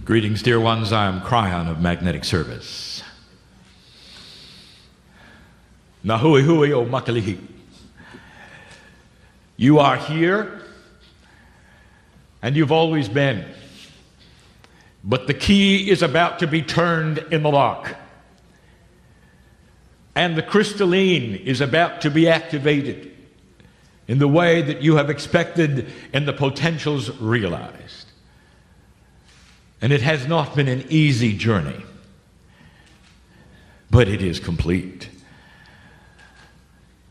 Greetings, dear ones. I am Kryon of Magnetic Service. Nahui hui o makalihi. You are here, and you've always been. But the key is about to be turned in the lock. And the crystalline is about to be activated in the way that you have expected and the potentials realized. And it has not been an easy journey, but it is complete.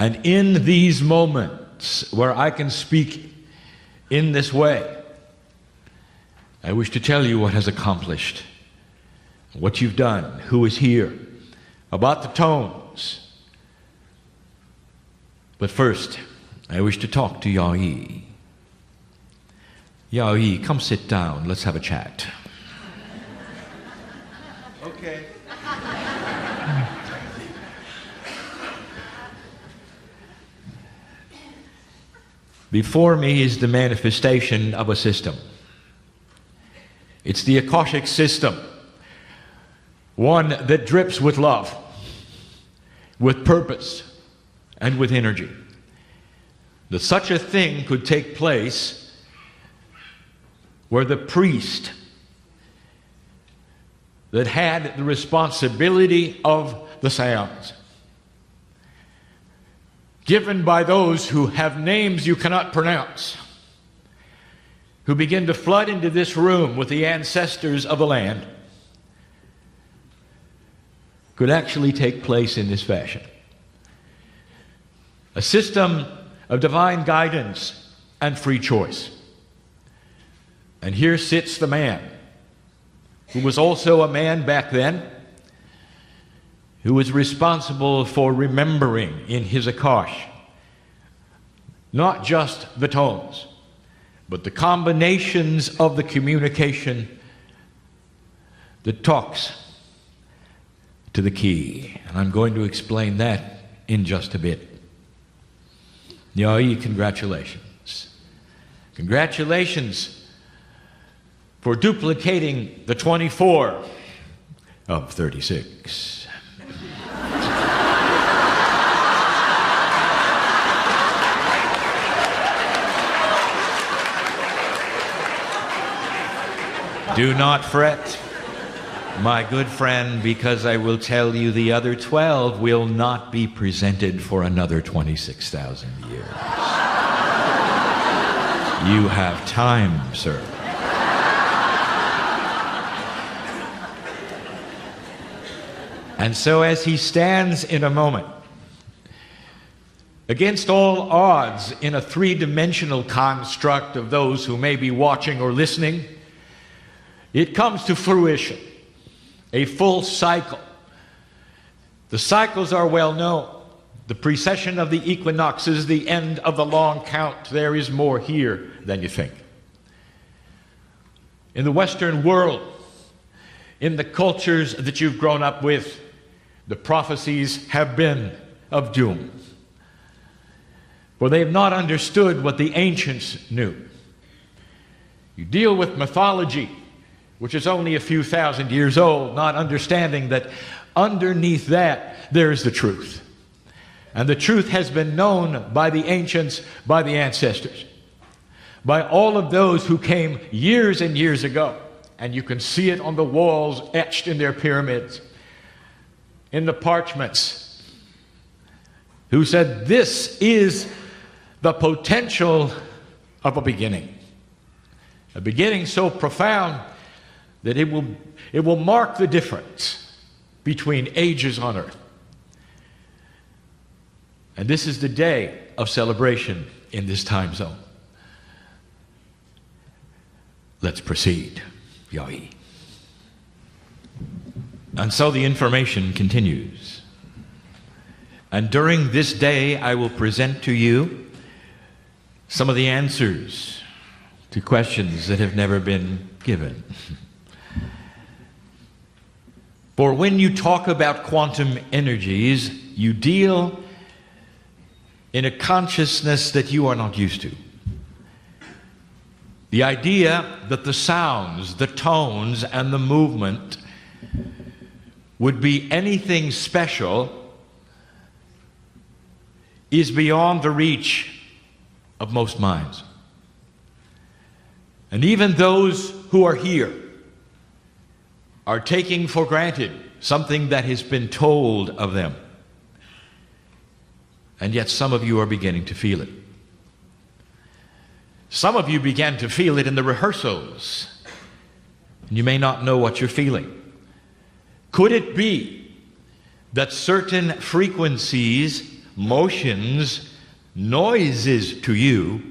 And in these moments where I can speak in this way, I wish to tell you what has accomplished, what you've done, who is here, about the tones. But first, I wish to talk to Yai. Yai, come sit down. Let's have a chat. Okay. Before me is the manifestation of a system. It's the Akashic system, one that drips with love, with purpose, and with energy. That such a thing could take place where the priest that had the responsibility of the seance, given by those who have names you cannot pronounce, who begin to flood into this room with the ancestors of the land, could actually take place in this fashion. A system of divine guidance and free choice. And here sits the man, who was also a man back then, who was responsible for remembering in his Akash not just the tones, but the combinations of the communication that talks to the key. And I'm going to explain that in just a bit. Yai, congratulations. Congratulations for duplicating the 24 of 36. Do not fret, my good friend, because I will tell you the other 12 will not be presented for another 26,000 years. You have time, sir. And so as he stands in a moment, against all odds in a three-dimensional construct of those who may be watching or listening, it comes to fruition, a full cycle. The cycles are well known. The precession of the equinoxes, the end of the long count. There is more here than you think. In the Western world, in the cultures that you've grown up with, the prophecies have been of doom. For they've not understood what the ancients knew. You deal with mythology, which is only a few thousand years old, not understanding that underneath that there is the truth. And the truth has been known by the ancients, by the ancestors, by all of those who came years and years ago. And you can see it on the walls etched in their pyramids, in the parchments, who said this is the potential of a beginning so profound that it will mark the difference between ages on earth. And this is the day of celebration in this time zone. Let's proceed, Yai. And so the information continues. And during this day, I will present to you some of the answers to questions that have never been given. For when you talk about quantum energies, you deal in a consciousness that you are not used to. The idea that the sounds, the tones, and the movement would be anything special is beyond the reach of most minds. And even those who are here are taking for granted something that has been told of them. And yet some of you are beginning to feel it. Some of you began to feel it in the rehearsals. And you may not know what you're feeling. Could it be that certain frequencies, motions, noises to you,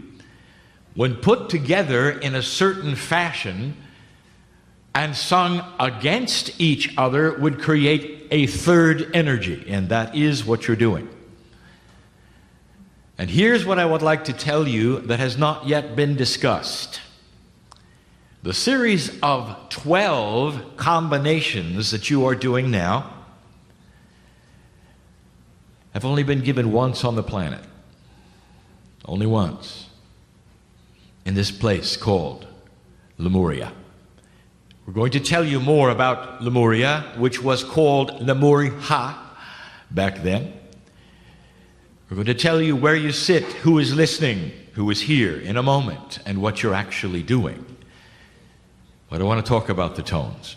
when put together in a certain fashion and sung against each other, would create a third energy? And that is what you're doing. And here's what I would like to tell you that has not yet been discussed. The series of 12 combinations that you are doing now have only been given once on the planet. Only once. In this place called Lemuria. We're going to tell you more about Lemuria, which was called Lemuria back then. We're going to tell you where you sit, who is listening, who is here in a moment, and what you're actually doing. But I want to talk about the tones.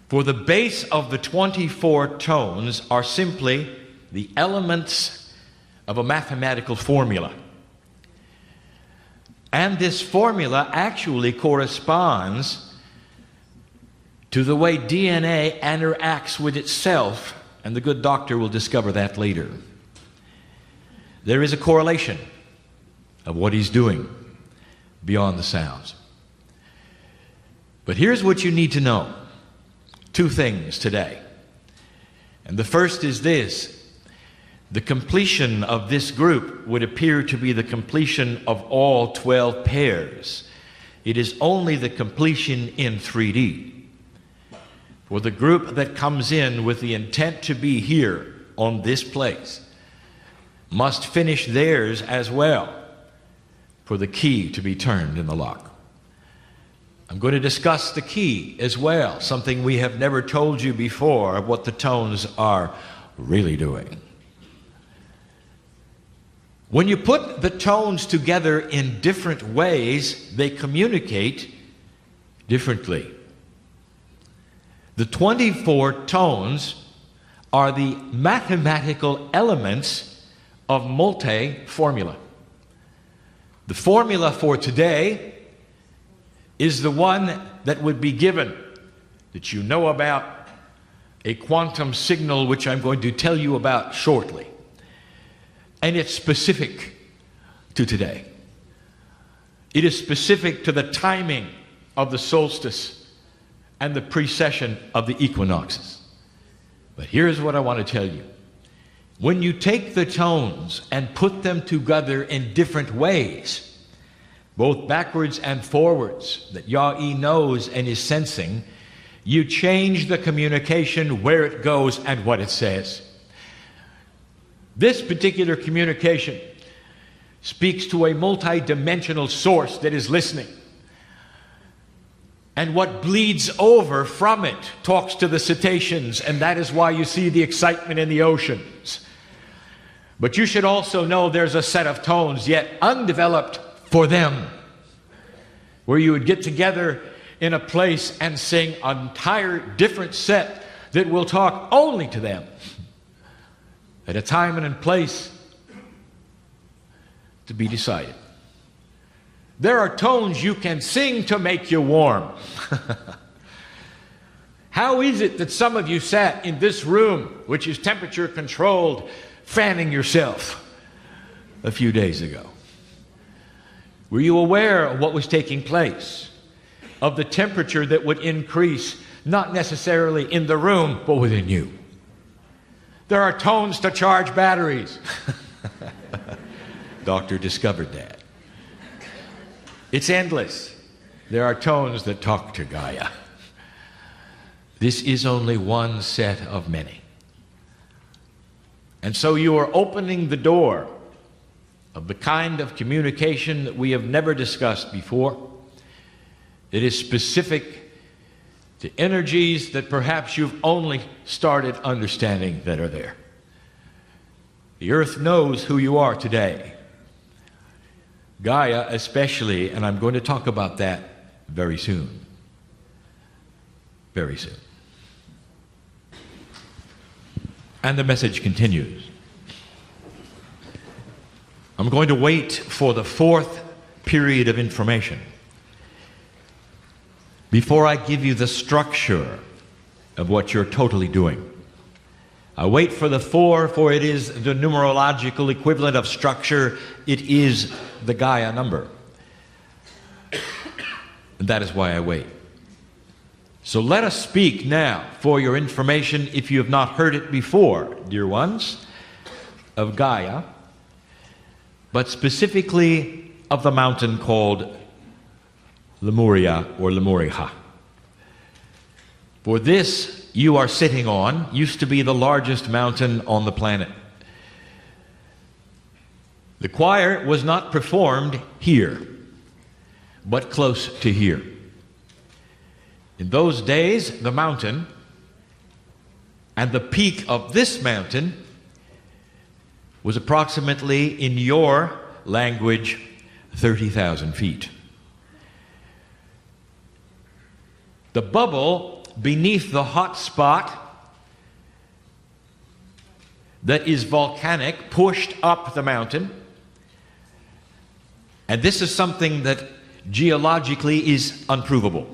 For the base of the 24 tones are simply the elements of a mathematical formula. And this formula actually corresponds to the way DNA interacts with itself. And the good doctor will discover that later. There is a correlation of what he's doing beyond the sounds. But here's what you need to know. Two things today. And the first is this. The completion of this group would appear to be the completion of all 12 pairs. It is only the completion in 3D. For the group that comes in with the intent to be here on this place must finish theirs as well for the key to be turned in the lock. I'm going to discuss the key as well, something we have never told you before of what the tones are really doing. When you put the tones together in different ways, they communicate differently. The 24 tones are the mathematical elements of multi-formula. The formula for today is the one that would be given, that you know about, a quantum signal which I'm going to tell you about shortly. And it's specific to today. It is specific to the timing of the solstice and the precession of the equinoxes. But here's what I want to tell you. When you take the tones and put them together in different ways, both backwards and forwards, that Yah-E knows and is sensing, you change the communication, where it goes and what it says. This particular communication speaks to a multi-dimensional source that is listening. And what bleeds over from it talks to the cetaceans, and that is why you see the excitement in the oceans. But you should also know there's a set of tones yet undeveloped for them, where you would get together in a place and sing an entire different set that will talk only to them at a time and a place to be decided. There are tones you can sing to make you warm. How is it that some of you sat in this room, which is temperature controlled, fanning yourself a few days ago? Were you aware of what was taking place? Of the temperature that would increase, not necessarily in the room, but within you? There are tones to charge batteries. Doctor discovered that. It's endless. There are tones that talk to Gaia. This is only one set of many. And so you are opening the door of the kind of communication that we have never discussed before. It is specific to energies that perhaps you've only started understanding that are there. The earth knows who you are today. Gaia especially, and I'm going to talk about that very soon. Very soon. And the message continues. I'm going to wait for the fourth period of information before I give you the structure of what you're totally doing. I wait for the 4, for it is the numerological equivalent of structure. It is the Gaia number. And that is why I wait. So let us speak now, for your information, if you have not heard it before, dear ones, of Gaia, but specifically of the mountain called Lemuria or Lemuriha. For this you are sitting on used to be the largest mountain on the planet. The choir was not performed here, but close to here. In those days, the mountain and the peak of this mountain was approximately, in your language, 30,000 feet. The bubble beneath the hot spot that is volcanic pushed up the mountain, and this is something that geologically is unprovable.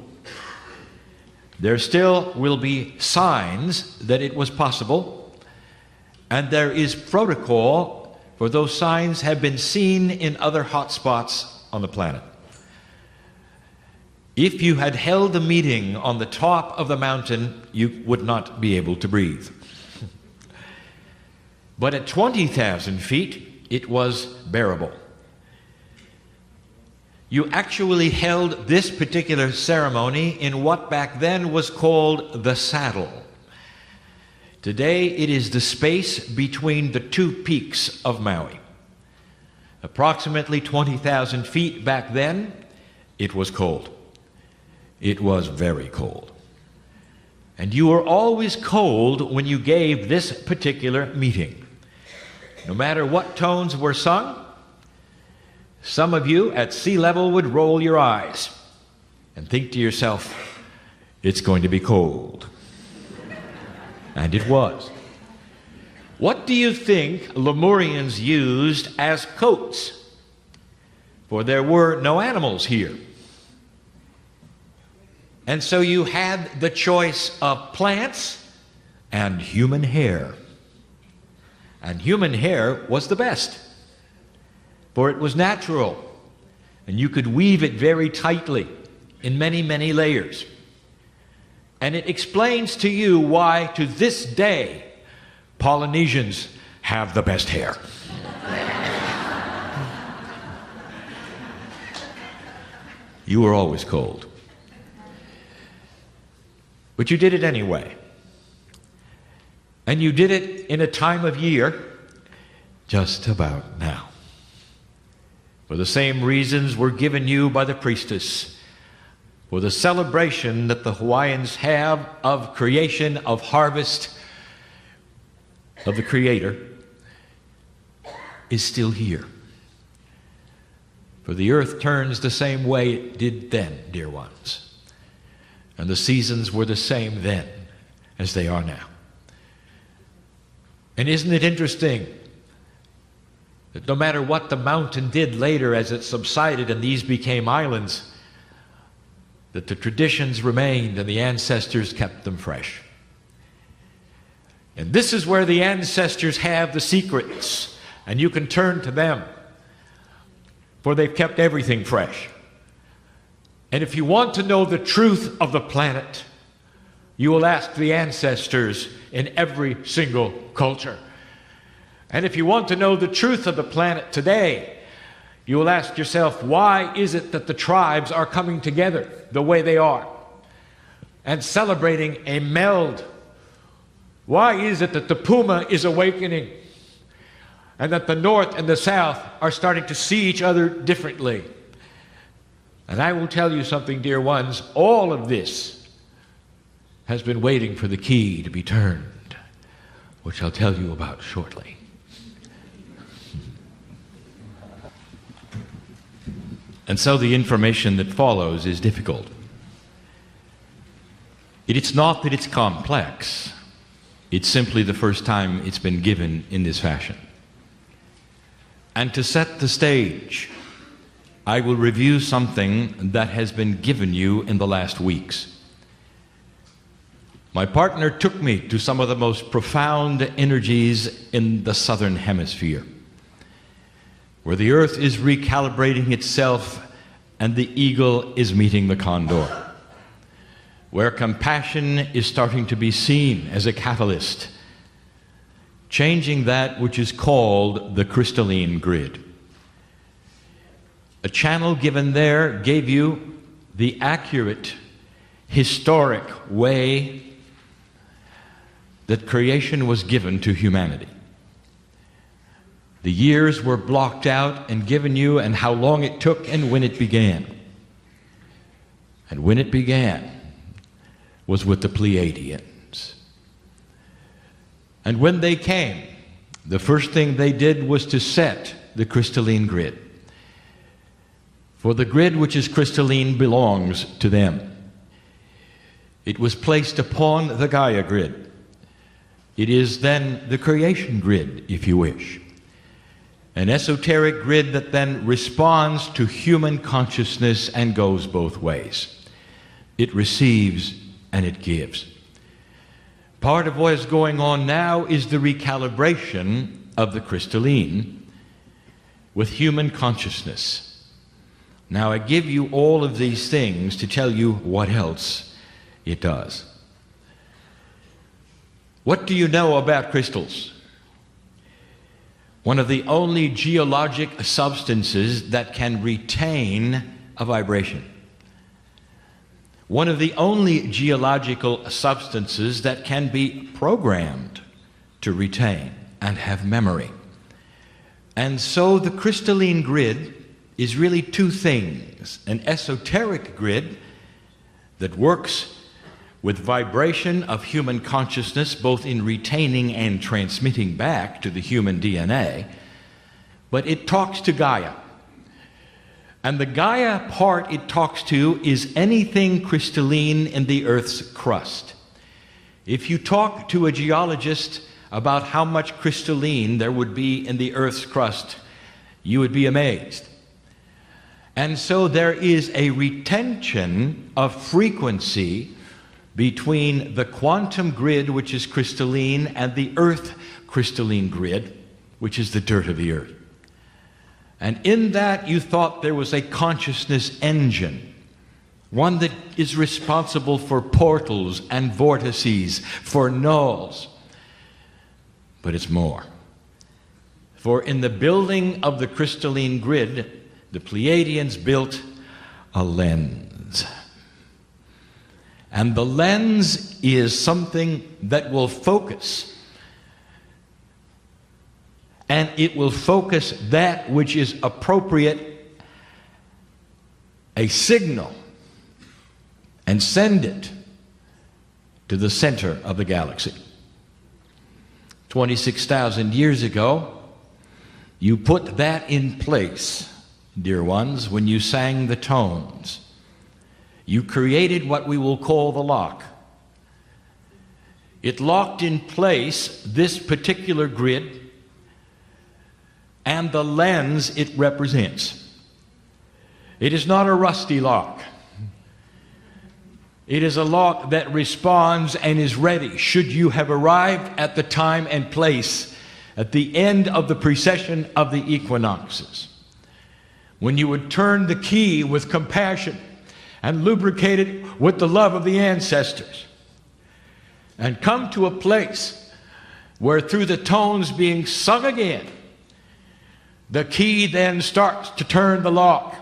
There still will be signs that it was possible, and there is protocol for those signs have been seen in other hot spots on the planet. If you had held a meeting on the top of the mountain, you would not be able to breathe. But at 20,000 feet, it was bearable. You actually held this particular ceremony in what back then was called the saddle. Today, it is the space between the two peaks of Maui. Approximately 20,000 feet back then, it was cold. It was very cold. And you were always cold when you gave this particular meeting. No matter what tones were sung, some of you at sea level would roll your eyes and think to yourself, it's going to be cold. And it was. What do you think Lemurians used as coats? For there were no animals here. And so you had the choice of plants and human hair. And human hair was the best, for it was natural, and you could weave it very tightly in many, many layers. And it explains to you why, to this day, Polynesians have the best hair. You were always cold. But you did it anyway. And you did it in a time of year just about now. For the same reasons were given you by the priestess, for the celebration that the Hawaiians have of creation, of harvest, of the Creator, is still here. For the earth turns the same way it did then, dear ones. And the seasons were the same then as they are now. And isn't it interesting that no matter what the mountain did later as it subsided and these became islands, that the traditions remained and the ancestors kept them fresh. And this is where the ancestors have the secrets, and you can turn to them, for they've kept everything fresh. And if you want to know the truth of the planet, you will ask the ancestors in every single culture. And if you want to know the truth of the planet today, you will ask yourself, why is it that the tribes are coming together the way they are and celebrating a meld? Why is it that the puma is awakening and that the north and the south are starting to see each other differently. And I will tell you something, dear ones, all of this has been waiting for the key to be turned, which I'll tell you about shortly. And so the information that follows is difficult. It's not that it's complex. It's simply the first time it's been given in this fashion. And to set the stage, I will review something that has been given you in the last weeks. My partner took me to some of the most profound energies in the southern hemisphere, where the earth is recalibrating itself and the eagle is meeting the condor, where compassion is starting to be seen as a catalyst, changing that which is called the crystalline grid. A channel given there gave you the accurate, historic way that creation was given to humanity. The years were blocked out and given you, and how long it took and when it began. And when it began was with the Pleiadians. And when they came, the first thing they did was to set the crystalline grid. For the grid which is crystalline belongs to them. It was placed upon the Gaia grid. It is then the creation grid, if you wish. An esoteric grid that then responds to human consciousness and goes both ways. It receives and it gives. Part of what is going on now is the recalibration of the crystalline with human consciousness. Now I give you all of these things to tell you what else it does. What do you know about crystals? One of the only geologic substances that can retain a vibration. One of the only geological substances that can be programmed to retain and have memory. And so the crystalline grid is really two things: an esoteric grid that works with vibration of human consciousness, both in retaining and transmitting back to the human DNA, but it talks to Gaia. And the Gaia part it talks to is anything crystalline in the Earth's crust. If you talk to a geologist about how much crystalline there would be in the Earth's crust, you would be amazed. And so there is a retention of frequency between the quantum grid, which is crystalline, and the Earth crystalline grid, which is the dirt of the Earth. And in that you thought there was a consciousness engine, one that is responsible for portals and vortices, for nulls. But it's more. For in the building of the crystalline grid, the Pleiadians built a lens. And the lens is something that will focus. And it will focus that which is appropriate, a signal, and send it to the center of the galaxy. 26,000 years ago, you put that in place, dear ones, when you sang the tones. You created what we will call the lock. It locked in place this particular grid and the lens it represents. It is not a rusty lock. It is a lock that responds and is ready should you have arrived at the time and place at the end of the precession of the equinoxes, when you would turn the key with compassion and lubricate it with the love of the ancestors, and come to a place where through the tones being sung again, the key then starts to turn the lock,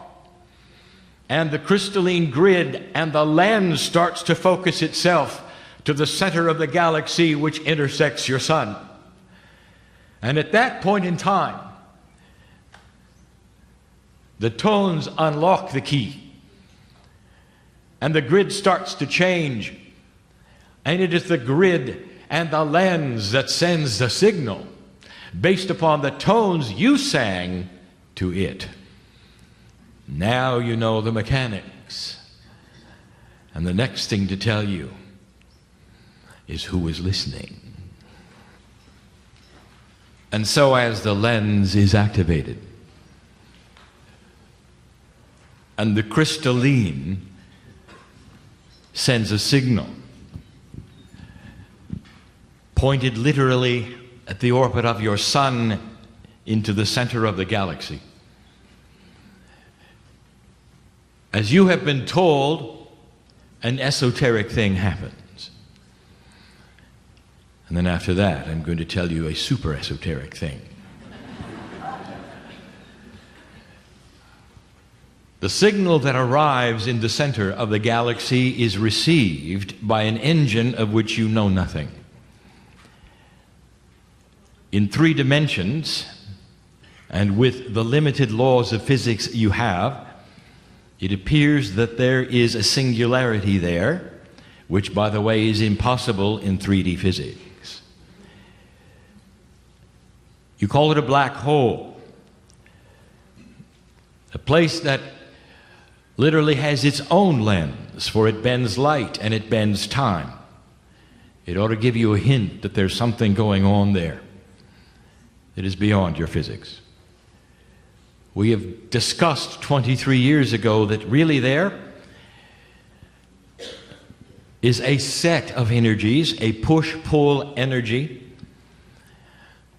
and the crystalline grid and the lens starts to focus itself to the center of the galaxy which intersects your sun. And at that point in time, the tones unlock the key, and the grid starts to change. And it is the grid and the lens that sends the signal based upon the tones you sang to it. Now you know the mechanics. And the next thing to tell you is who is listening. And so as the lens is activated, and the crystalline sends a signal pointed literally at the orbit of your sun into the center of the galaxy. As you have been told, an esoteric thing happens. And then after that, I'm going to tell you a super esoteric thing. The signal that arrives in the center of the galaxy is received by an engine of which you know nothing. In 3 dimensions, and with the limited laws of physics you have, it appears that there is a singularity there, which, by the way, is impossible in 3D physics. You call it a black hole, a place that literally has its own lens, for it bends light and it bends time. It ought to give you a hint that there's something going on there that is beyond your physics. We have discussed 23 years ago that really there is a set of energies, a push-pull energy,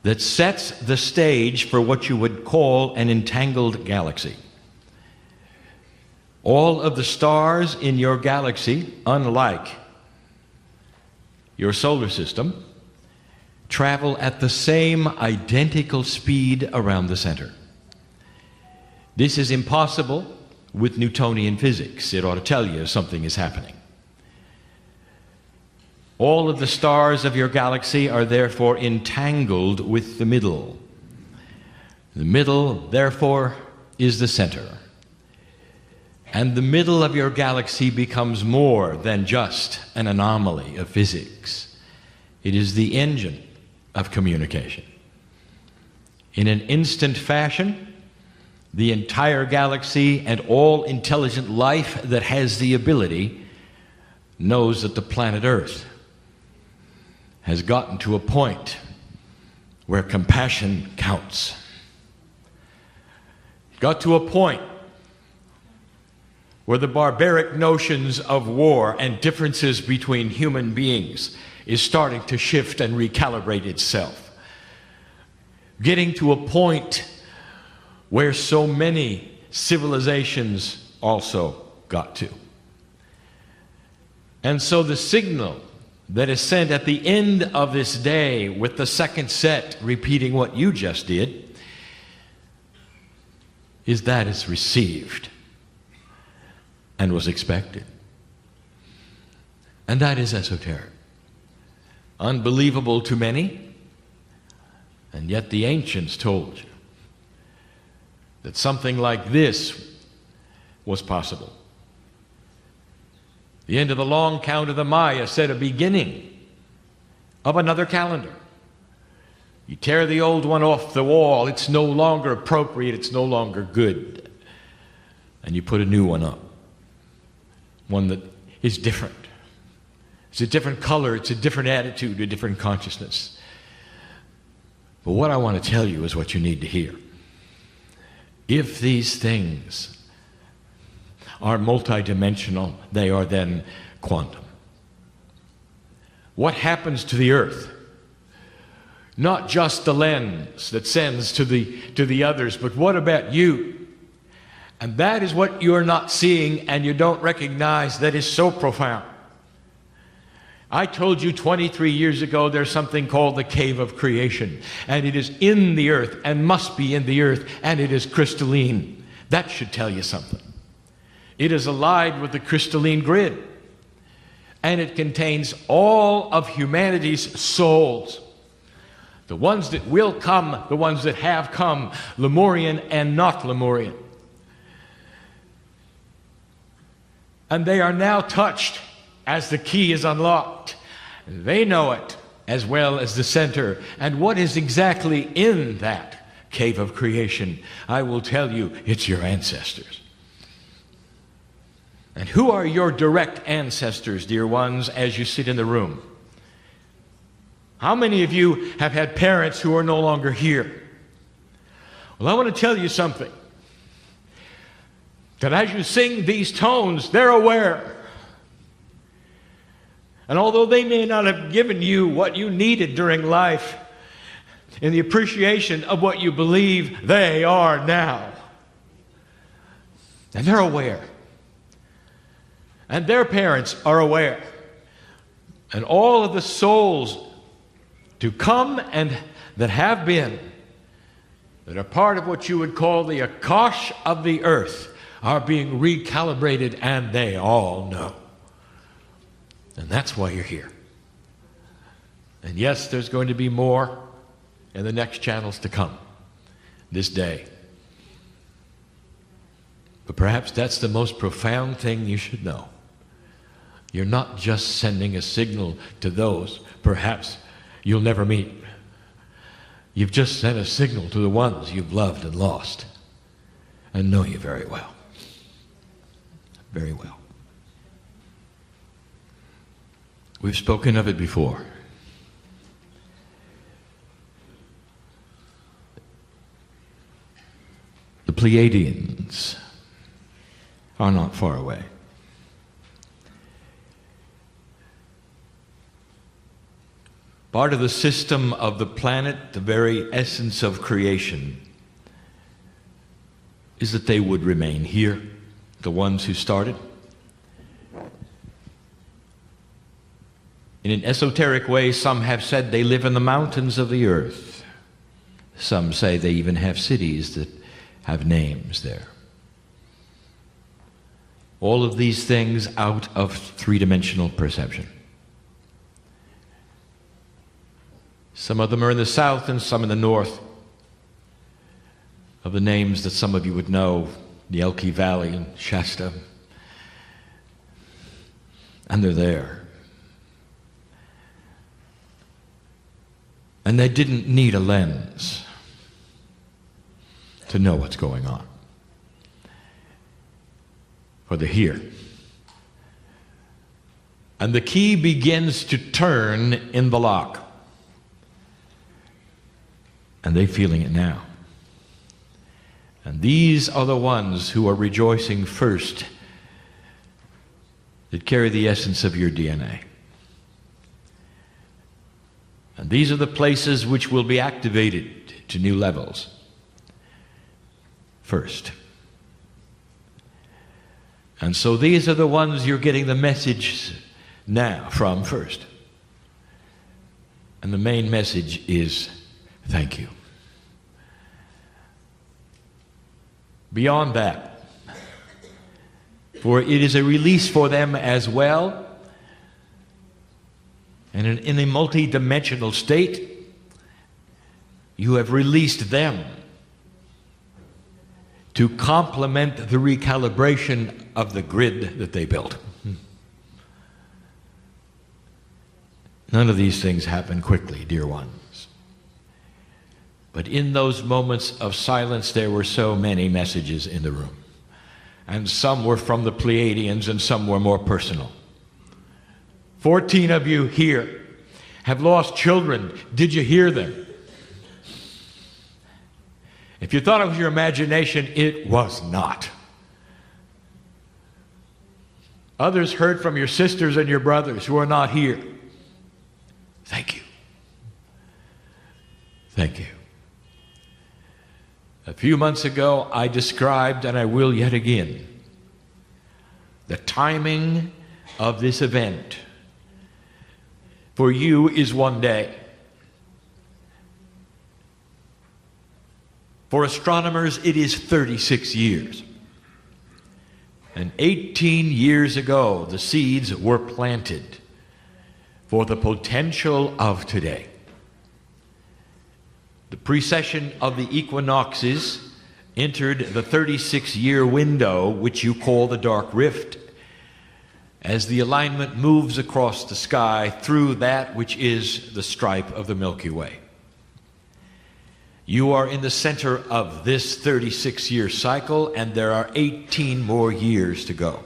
that sets the stage for what you would call an entangled galaxy. All of the stars in your galaxy, unlike your solar system, travel at the same identical speed around the center. This is impossible with Newtonian physics. It ought to tell you something is happening. All of the stars of your galaxy are therefore entangled with the middle. The middle, therefore, is the center. And the middle of your galaxy becomes more than just an anomaly of physics. It is the engine of communication. In an instant fashion, the entire galaxy and all intelligent life that has the ability knows that the planet Earth has gotten to a point where compassion counts. Got to a point where the barbaric notions of war and differences between human beings is starting to shift and recalibrate itself. Getting to a point where so many civilizations also got to. And so the signal that is sent at the end of this day, with the second set repeating what you just did, is that it's received and was expected. And that is esoteric. Unbelievable to many, and yet the ancients told you that something like this was possible. The end of the long count of the Maya said a beginning of another calendar. You tear the old one off the wall, it's no longer appropriate, it's no longer good. And you put a new one up. One that is different. It's a different color, it's a different attitude, a different consciousness. But what I want to tell you is what you need to hear. If these things are multidimensional, they are then quantum. What happens to the Earth? Not just the lens that sends to the others, but what about you? And that is what you're not seeing and you don't recognize, that is so profound. I told you 23 years ago there's something called the cave of creation, and it is in the earth and must be in the earth, and it is crystalline. That should tell you something. It is allied with the crystalline grid, and it contains all of humanity's souls. The ones that will come, the ones that have come, Lemurian and not Lemurian. And they are now touched as the key is unlocked. They know it as well as the center. And what is exactly in that cave of creation? I will tell you, it's your ancestors. And who are your direct ancestors, dear ones, as you sit in the room? How many of you have had parents who are no longer here? Well, I want to tell you something. That as you sing these tones, they're aware. And although they may not have given you what you needed during life, in the appreciation of what you believe, they are now. And they're aware. And their parents are aware. And all of the souls to come and that have been, that are part of what you would call the Akash of the earth, are being recalibrated, and they all know. And that's why you're here. And yes, there's going to be more in the next channels to come this day. But perhaps that's the most profound thing you should know. You're not just sending a signal to those perhaps you'll never meet. You've just sent a signal to the ones you've loved and lost and know you very well. Very well. We've spoken of it before. The Pleiadians are not far away. Part of the system of the planet, the very essence of creation, is that they would remain here, the ones who started. In an esoteric way, some have said they live in the mountains of the earth. Some say they even have cities that have names there. All of these things out of three-dimensional perception. Some of them are in the south and some in the north. Of the names that some of you would know, the Elqui Valley and Shasta. And they're there. And they didn't need a lens to know what's going on. For they're here. And the key begins to turn in the lock. And they're feeling it now. And these are the ones who are rejoicing first, that carry the essence of your DNA. And these are the places which will be activated to new levels first. And so these are the ones you're getting the message now from first. And the main message is thank you. Beyond that, for it is a release for them as well, and in a multi-dimensional state, you have released them to complement the recalibration of the grid that they built. None of these things happen quickly, dear ones. But in those moments of silence, there were so many messages in the room. And some were from the Pleiadians and some were more personal. 14 of you here have lost children. Did you hear them? If you thought it was your imagination, it was not. Others heard from your sisters and your brothers who are not here. Thank you. Thank you. A few months ago, I described, and I will yet again, the timing of this event. For you is one day. For astronomers, it is 36 years. And 18 years ago, the seeds were planted for the potential of today. The precession of the equinoxes entered the 36-year window, which you call the dark rift, as the alignment moves across the sky through that which is the stripe of the Milky Way. You are in the center of this 36-year cycle, and there are 18 more years to go.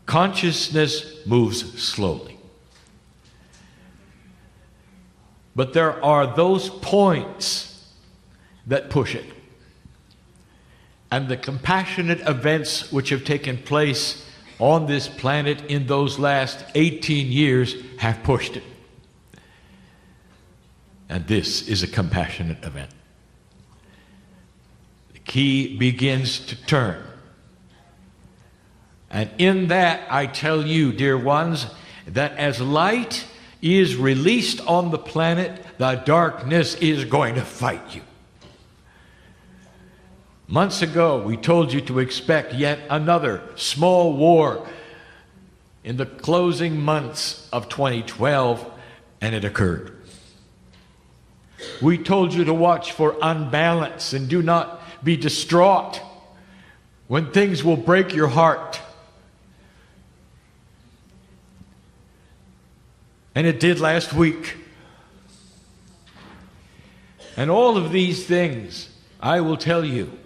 Consciousness moves slowly. But there are those points that push it. And the compassionate events which have taken place on this planet in those last 18 years have pushed it. And this is a compassionate event. The key begins to turn. And in that, I tell you, dear ones, that as light is released on the planet, the darkness is going to fight you. Months ago, we told you to expect yet another small war in the closing months of 2012, and it occurred. We told you to watch for unbalance and do not be distraught when things will break your heart. And it did last week. And all of these things, I will tell you,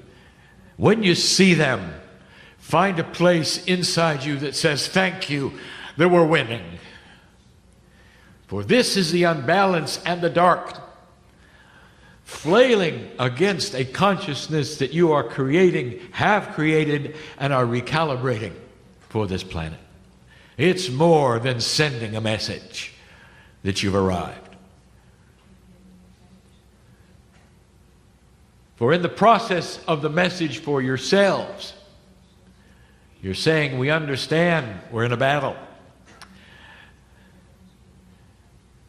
when you see them, find a place inside you that says, thank you, that we're winning. For this is the unbalance and the dark, flailing against a consciousness that you are creating, have created, and are recalibrating for this planet. It's more than sending a message that you've arrived. For in the process of the message for yourselves, you're saying, we understand we're in a battle.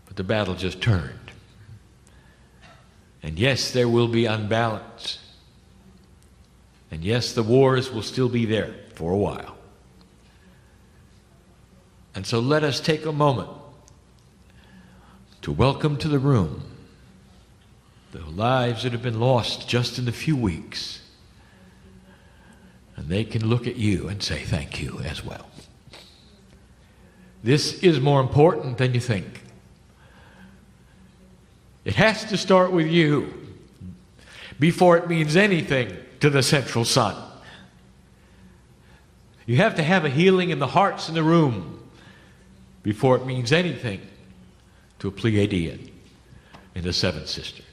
But the battle just turned. And yes, there will be unbalance. And yes, the wars will still be there for a while. And so let us take a moment to welcome to the room the lives that have been lost just in a few weeks. And they can look at you and say thank you as well. This is more important than you think. It has to start with you before it means anything to the central sun. You have to have a healing in the hearts in the room before it means anything to a Pleiadian in the Seven Sisters.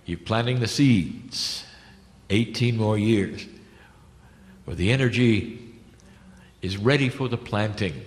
You're planting the seeds, 18 more years, where the energy is ready for the planting.